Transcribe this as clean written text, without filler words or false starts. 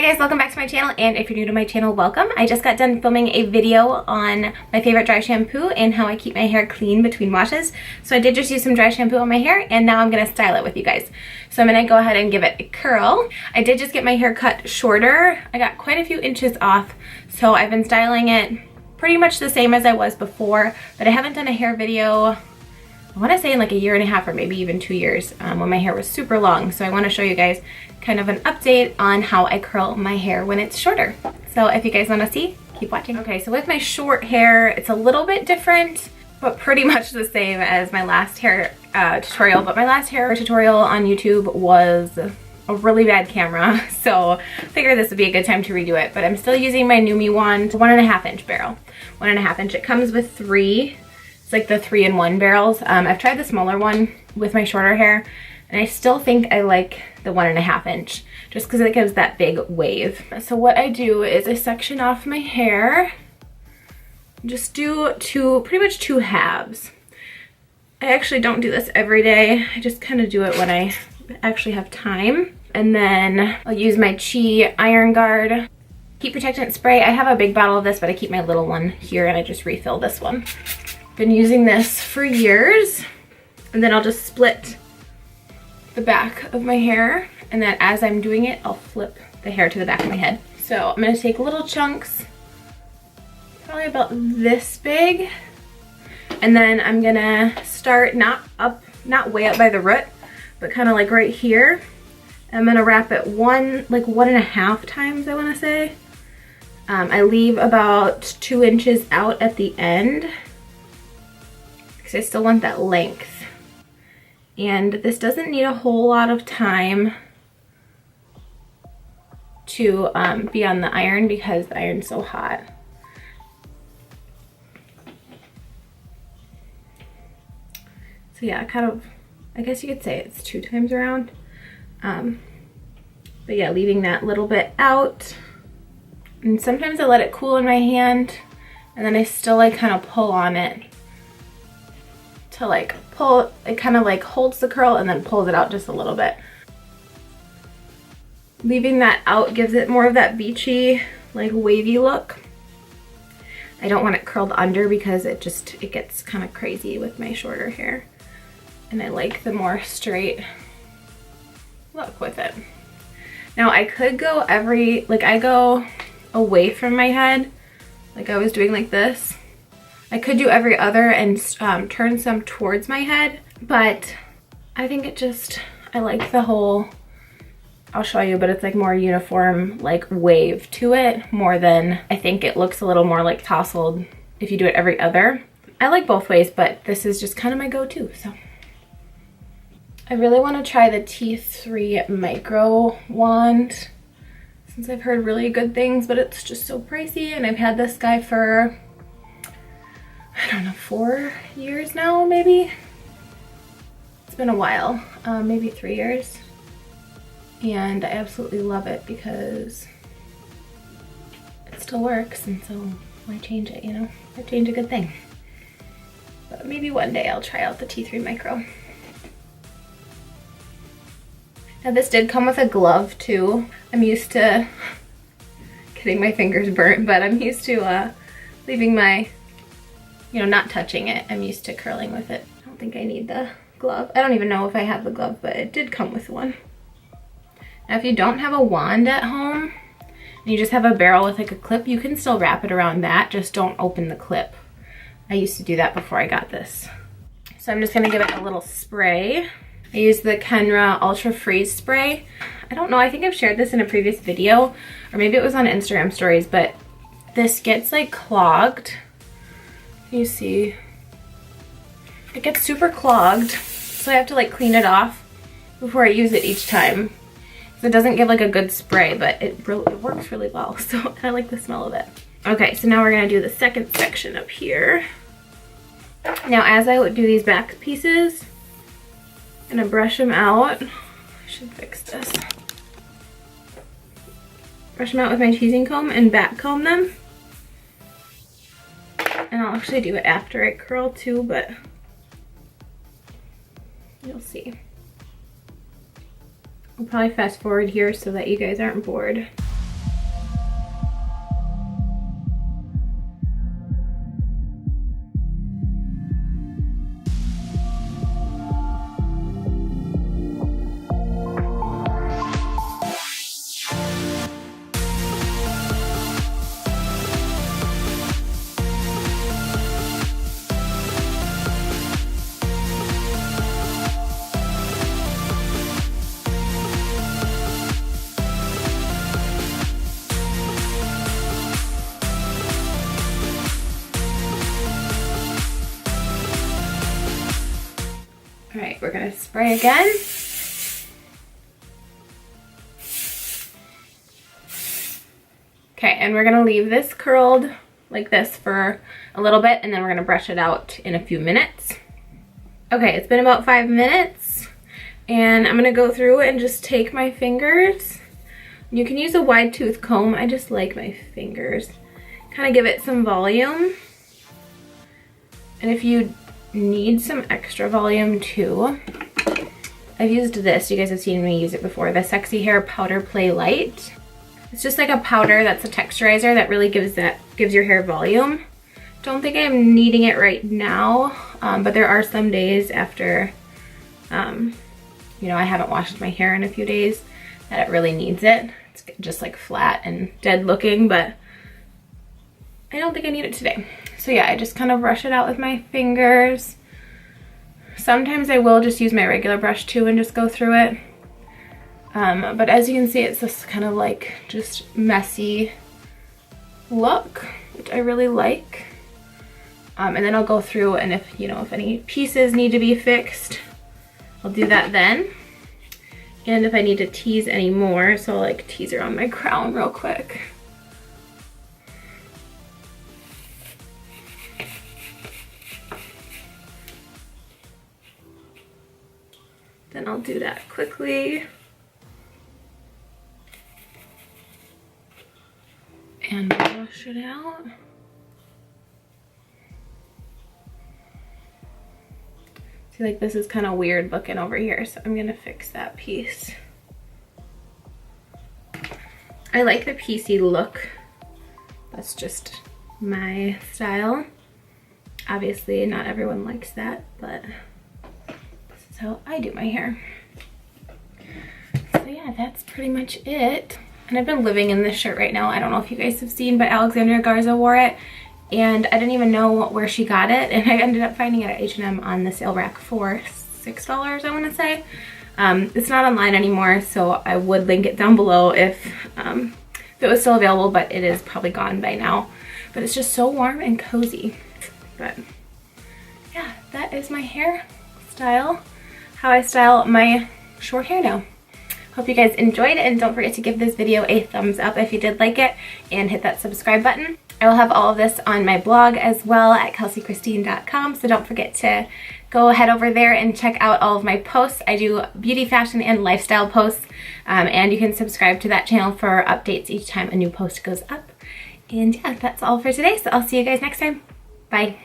guys, welcome back to my channel, and if you're new to my channel, welcome. I just got done filming a video on my favorite dry shampoo and how I keep my hair clean between washes. So I did just use some dry shampoo on my hair, and now I'm gonna style it with you guys. So I'm gonna go ahead and give it a curl. I did just get my hair cut shorter. I got quite a few inches off, so I've been styling it pretty much the same as I was before, but I haven't done a hair video, I want to say in like a year and a half or maybe even 2 years, when my hair was super long. So I want to show you guys kind of an update on how I curl my hair when it's shorter. So if you guys want to see, keep watching. Okay, so with my short hair, it's a little bit different, but pretty much the same as my last hair tutorial. But my last hair tutorial on YouTube was a really bad camera, so I figured this would be a good time to redo it. But I'm still using my Numi wand, 1.5 inch barrel. 1.5 inch. It comes with 3. It's like the 3-in-1 barrels. I've tried the smaller one with my shorter hair, and I still think I like the 1.5 inch just because it gives that big wave. So what I do is I section off my hair, just do pretty much 2 halves. I actually don't do this every day. I just kind of do it when I actually have time. And then I'll use my Chi Iron Guard Heat Protectant Spray. I have a big bottle of this, but I keep my little one here and I just refill this one. Been using this for years, and then I'll just split the back of my hair, and then as I'm doing it, I'll flip the hair to the back of my head. So I'm gonna take little chunks, probably about this big, and then I'm gonna start not way up by the root, but kind of like right here. I'm gonna wrap it 1.5 times, I wanna say. I leave about 2 inches out at the end, because I still want that length. And this doesn't need a whole lot of time to be on the iron because the iron's so hot. So yeah, kind of, I guess you could say it's 2 times around. But yeah, leaving that little bit out. And sometimes I let it cool in my hand, and then I still like kind of pull on it to like pull, it kind of like holds the curl and then pulls it out just a little bit. Leaving that out gives it more of that beachy, like wavy look. I don't want it curled under because it gets kind of crazy with my shorter hair. And I like the more straight look with it. Now I could go I go away from my head, like I was doing like this. I could do every other and turn some towards my head, but I think I like the whole, I'll show you, but it's like more uniform, like wave to it more than, I think it looks a little more like tousled if you do it every other. I like both ways, but this is just kind of my go-to, so. I really want to try the T3 micro wand since I've heard really good things, but it's just so pricey, and I've had this guy for, I don't know, 4 years now, maybe? It's been a while, maybe 3 years. And I absolutely love it because it still works, and so why change it, you know? Why change a good thing? But maybe one day I'll try out the T3 Micro. Now this did come with a glove too. I'm used to getting my fingers burnt, but I'm used to leaving my, you know, not touching it. I'm used to curling with it. I don't think I need the glove. I don't even know if I have the glove, but it did come with one. Now if you don't have a wand at home and you just have a barrel with like a clip, you can still wrap it around that, just don't open the clip. I used to do that before I got this. So I'm just gonna give it a little spray. I use the Kenra Ultra Freeze Spray. I don't know, I think I've shared this in a previous video, or maybe it was on Instagram stories, but this gets like clogged. You see, it gets super clogged, so I have to like clean it off before I use it each time. So it doesn't give like a good spray, but it works really well, so I like the smell of it. Okay, so now we're gonna do the second section up here. Now as I would do these back pieces, I'm gonna brush them out. I should fix this. Brush them out with my teasing comb and back comb them. And I'll actually do it after I curl too, but you'll see. I'll probably fast forward here so that you guys aren't bored. All right, we're gonna spray again. Okay, and we're gonna leave this curled like this for a little bit, and then we're gonna brush it out in a few minutes. Okay, it's been about 5 minutes, and I'm gonna go through and just take my fingers. You can use a wide tooth comb. I just like my fingers. Kind of give it some volume. And if you need some extra volume too, I've used this. You guys have seen me use it before. The Sexy Hair Powder Play Light. It's just like a powder that's a texturizer that really gives your hair volume. Don't think I'm needing it right now, but there are some days after, you know, I haven't washed my hair in a few days that it really needs it. It's just like flat and dead looking, but I don't think I need it today. So yeah, I just kind of brush it out with my fingers. Sometimes I will just use my regular brush too and just go through it. But as you can see, it's this kind of like just messy look, which I really like. And then I'll go through, and if, you know, if any pieces need to be fixed, I'll do that then. And if I need to tease any more, so I'll like tease around my crown real quick. Then I'll do that quickly. And brush it out. See, like this is kind of weird looking over here, so I'm gonna fix that piece. I like the piecey look. That's just my style. Obviously, not everyone likes that, but this is how I do my hair. So yeah, that's pretty much it. And I've been living in this shirt right now. I don't know if you guys have seen, but Alexandria Garza wore it. And I didn't even know where she got it. And I ended up finding it at H&M on the sale rack for $6, I want to say. It's not online anymore, so I would link it down below if it was still available, but it is probably gone by now. But it's just so warm and cozy. But yeah, that is my hair style. How I style my short hair now. Hope you guys enjoyed, and don't forget to give this video a thumbs up if you did like it, and hit that subscribe button. I will have all of this on my blog as well at kelsiekristine.com, so don't forget to go head over there and check out all of my posts. I do beauty, fashion, and lifestyle posts, and you can subscribe to that channel for updates each time a new post goes up. And yeah, that's all for today, so I'll see you guys next time. Bye.